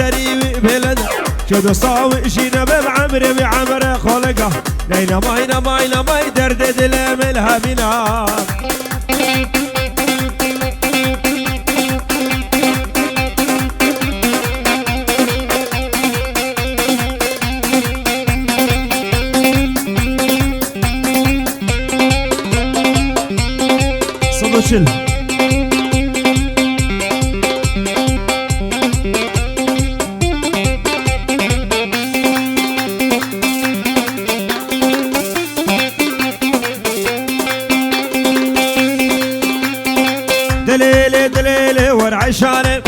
سري بلد شدو صاوي شينا بعمري بعمر خلقه نينا ماي درد دلملها بنا صدوشل دليلي ورعشاني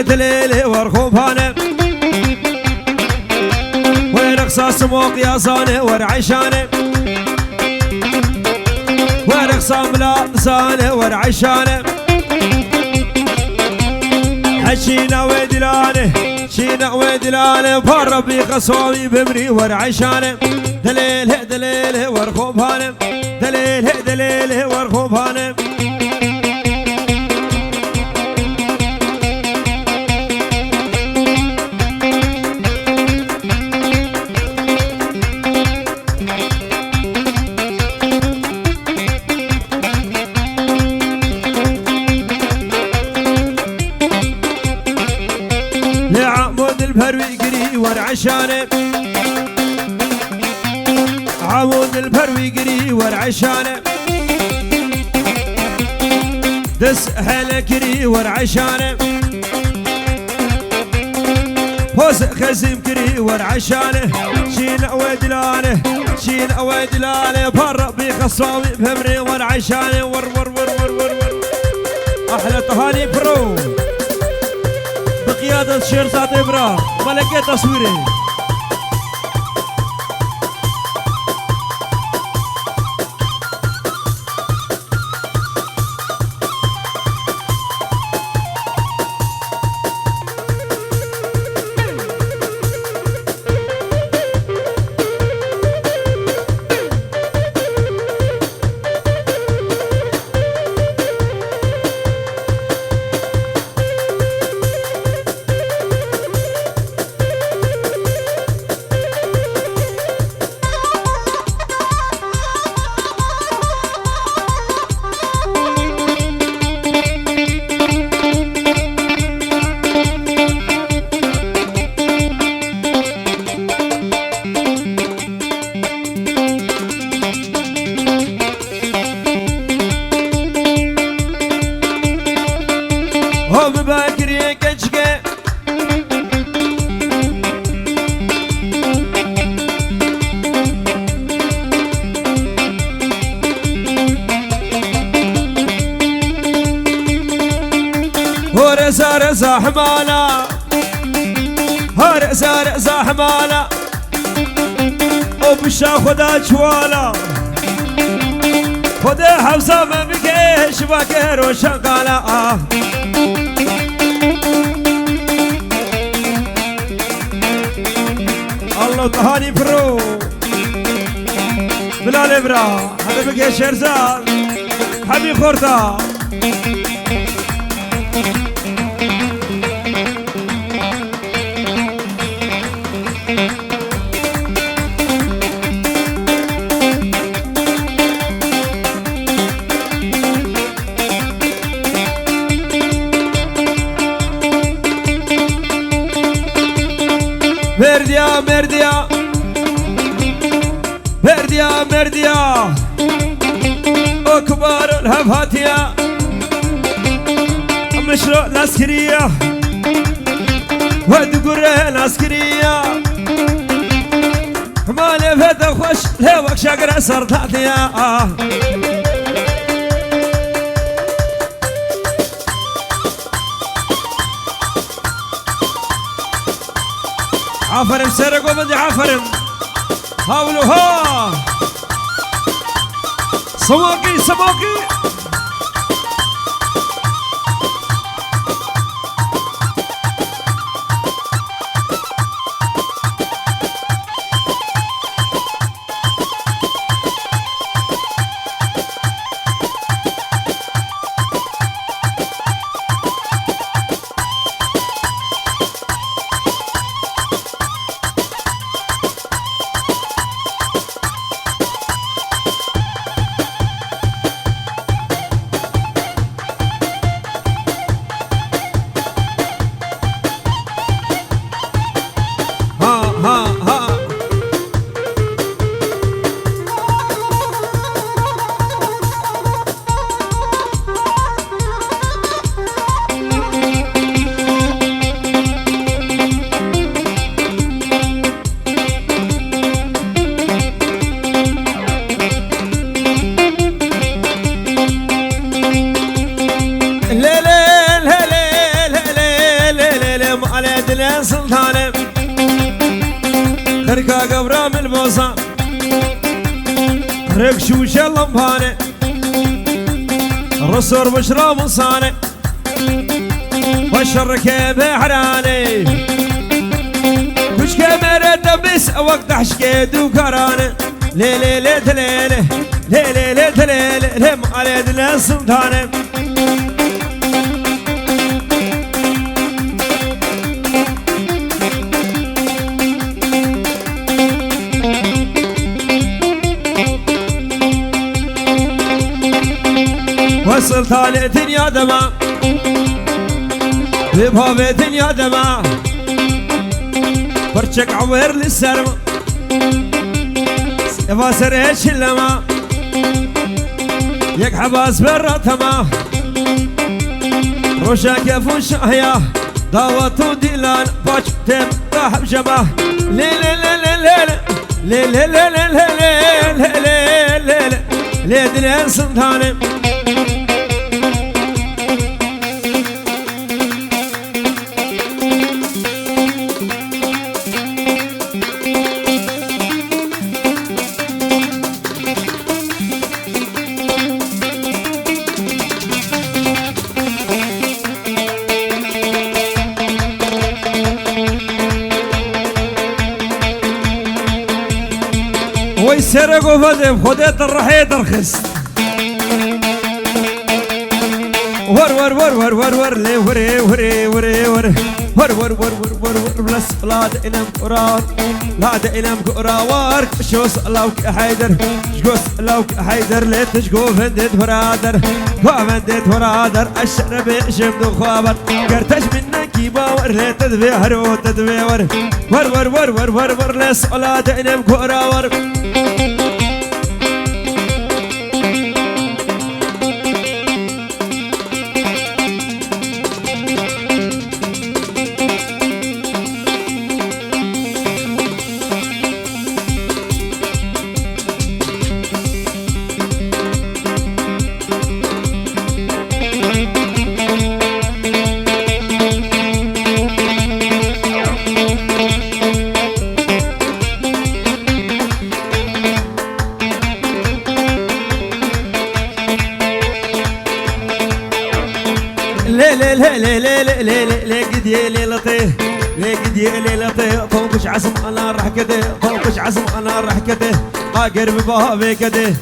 دليلي ورخوفاني ورقصة سموق يا صاني ورعشاني ورقصة ملاصاني ورعشاني حشينا ودلاني فربي قصوي بمري ورعشاني دليلي ورخوفاني دليلي ورخوفاني لعمود الفروي قري ورعشاني عمود الفروي قري ورعشاني دس حيل كري ورعشاني فوز خزيم كري ورعشاني شين ودلاني فرق بخصاوي بهمري ورعشاني ور احلى تهاني برو بقيادة شيرزاد إبراهيم ملكة تصويري هم باكري كشكي رزا حمالا رزا حمالا وبشا خدا جوالا خدا حفظة ما بكيش باكر وشغالا الله تهاني برو بلال ابرا هذا بقى شرزان حبي خورتا مرديا أكبر الهفاتيا مشروع العسكرية ودقره العسكرية مالي فتا خوش لوك شقر سرطاتيا عفرم سرقوا بدي عفرم حاولوا ها سماكي سلطانه خركا قبرة من البوصة ركشوش اللمبانه الرسور بشرى مصانه والشركة بحراني وش كاميرا دبس وقت حشكيد وكرانه ليلي ليلي ليلي ليلي ليلي ليلي ليم على دنا سلطانه والسلطان دنيا دماء ببابي دنيا دماء برشك عوير للسرما سيفا سريش اللما يك حباس براتما روشا كيفو شاهيا داوتو ديلان باش تم راحب جماه ليلي ليلي ليلي ليلي ليلي ليلي ليلي ليلي دنيا سلطاني ويسرقوا فدم خديت الرحيد رخص ور ور ور ور ور ور لي وري وري وري ور ور ور ور ور ور ور بلس لا دينام قرار لا دينام قرار شوس لوك حيدر شقوس لوك حيدر لي تشقو فندت فرادر فندت فرادر الشرب شمد خابر قرتش منك يباور لي تدبير وتدبير ور ور ور ور ور ور لس لا دينام قرار لي قدي لي لطيه لي قدي لي لطيه طوقش عزم انا راح كده طوقش عزم انا راح كده قرب بها بكده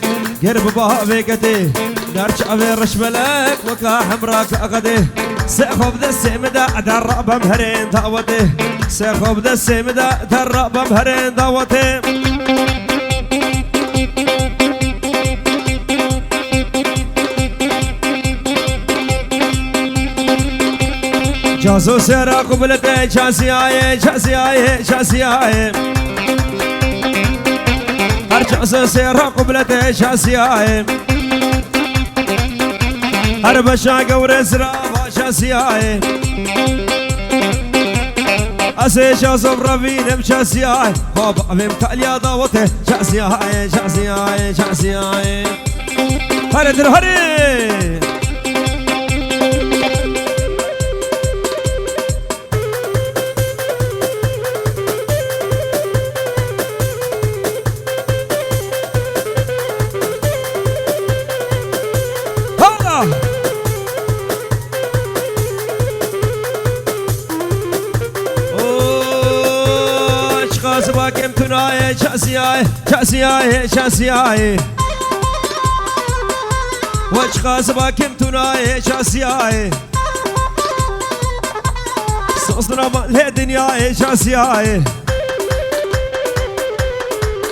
قرب بها بكده دارش ابي رش بلاك وكا حمراك اغده سيخوب ذا السمدا درب بمهرين دعوته سيخوب ذا السمدا درب بمهرين دعوته جاسو سيرا قبلته جاسي آيه جاسي آيه جاسي آيه هر جاسو سيرا قبلته جاسي آيه هر بشا قور زرافة جاسي آيه أسي جاسو برافين جاسي آيه بابا أمم تاليا داوته جاسي آيه جاسي آيه جاسي آيه هر در هري باكم تناي شاسياي شاسياي شاسياي وش خاص باكم تناي شاسياي صوصنا ما دنياي شاسياي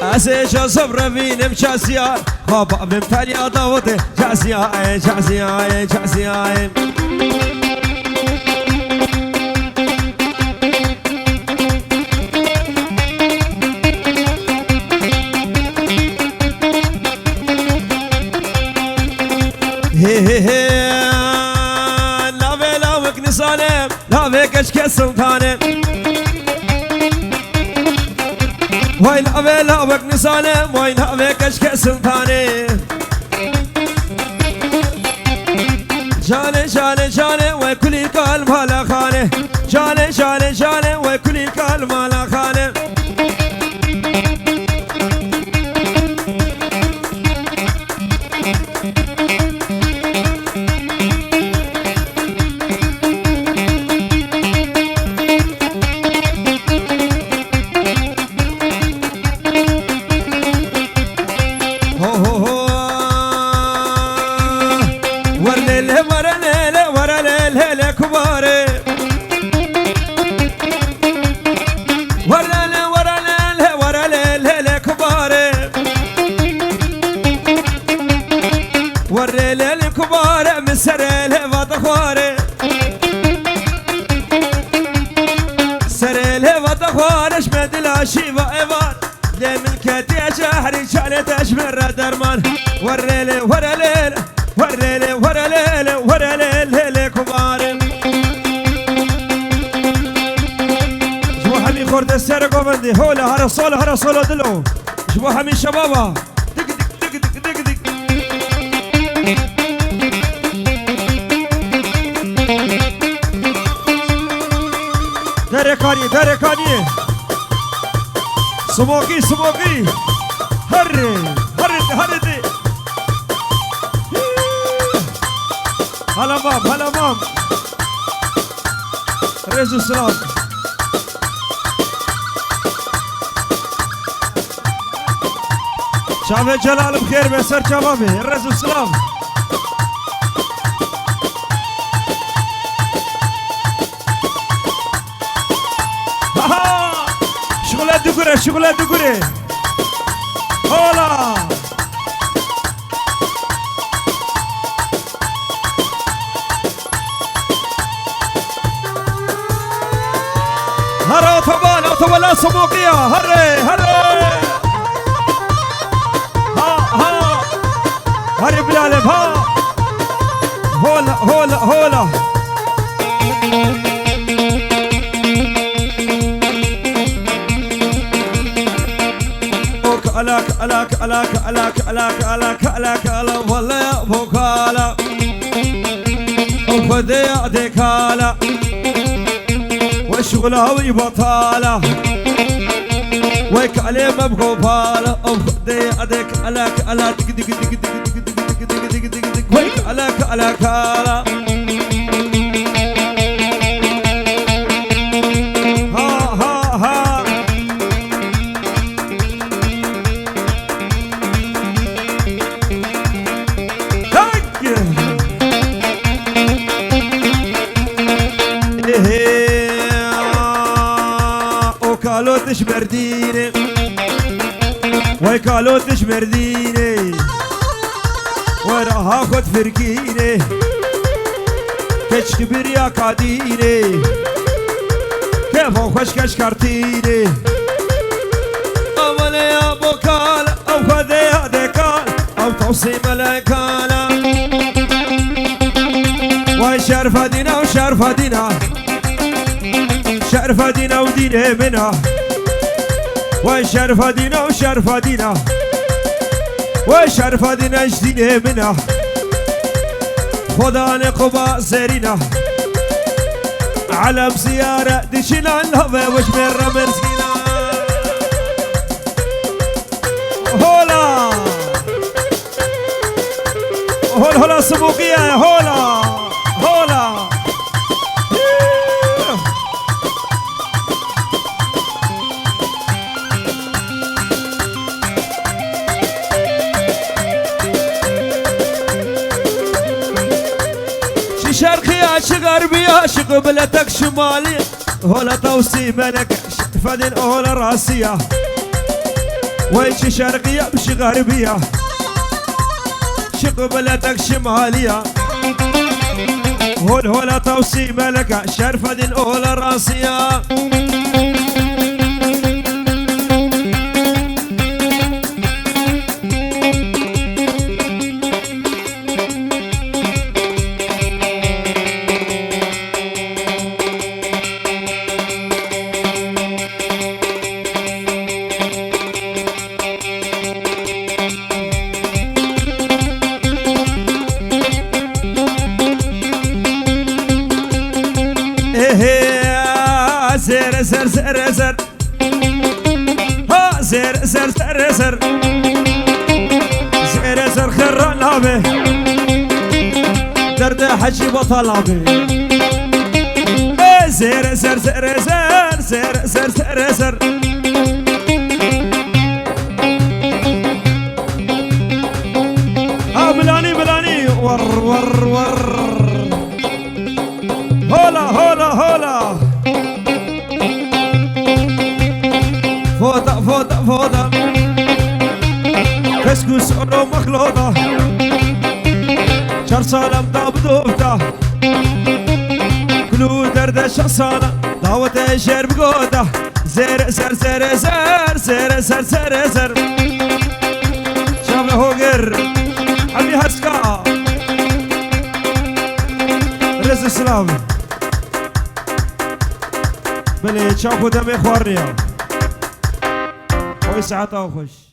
اسي شو صبر فينم شاسياي خابا بمتالي اضاوته شاسياي شاسياي شاسياي لا بلا وك نصانم لا بكش كسلطانم وين لا بلا وك نصانم وين لا بكش كسلطانم جاني جاني جاني وكل قلب هلا خانه جاني جاني جاني الهلا كباري ورا الهلا كباري ورا الكبار من سر الهوا تخواري سر الهوا تخوار اشمد العشيبة ايوان ليه من كاتي شهري شالت اشمر درمان ورا الهلا كباري جوا همي خورد السر قومندي هولا هرا صولة دلو جوا همي شبابا دق دركاني سموكي هردي هلا مام رزق السلام شعب جلال بخير بسر شبابي رزق السلام شغلة دقوري هولا هرا وطبالا سموقية هري هري بلالب هولا ألاك والله يا بوكالا وخذي ديكالا والشغلة ويبطالة ويك عليه مبقوبالا وخذي أديك ألاك دق ويك ألاك تشمرديني ويكالو تشمرديني وراها خد فرقيني كش كبير يا قاديني كيف خوش كشكرتيني أول يا بوكال أو خذ يا ديكال أو توصي ملايكالا وشرفة دينا وشرفة دينا شرفة دينا ودينه منها وشرفة دينا وشرفة دينا وشرفة دينا جدينه منها خدا نقبا زرينا علم زيارة ديشنا الهوى وش مرة مرسينا هولا سموقية هولا شرقي عاشق غربي عاشق بلتك شمالي هولا توصي ملك فدن هولا راسية ويش شرقي امشي غربية شق بلتك شمالية هولا توصي ملك شرفدن هولا راسية زر ها زر خران لابه درد حجي بطلابه زر بلاني ور هولا هولا فوضى فوضى فوضى كسكس أولو مخلوطة شرصالة مطابدوبتا كلو دردش أصالة دعوة شير بقودة زر زر زر زر زر زر زر زر شامل هوغر حبي هسكا رز السلام بلي تشاكو دمي خوارنيا ويسعة خوش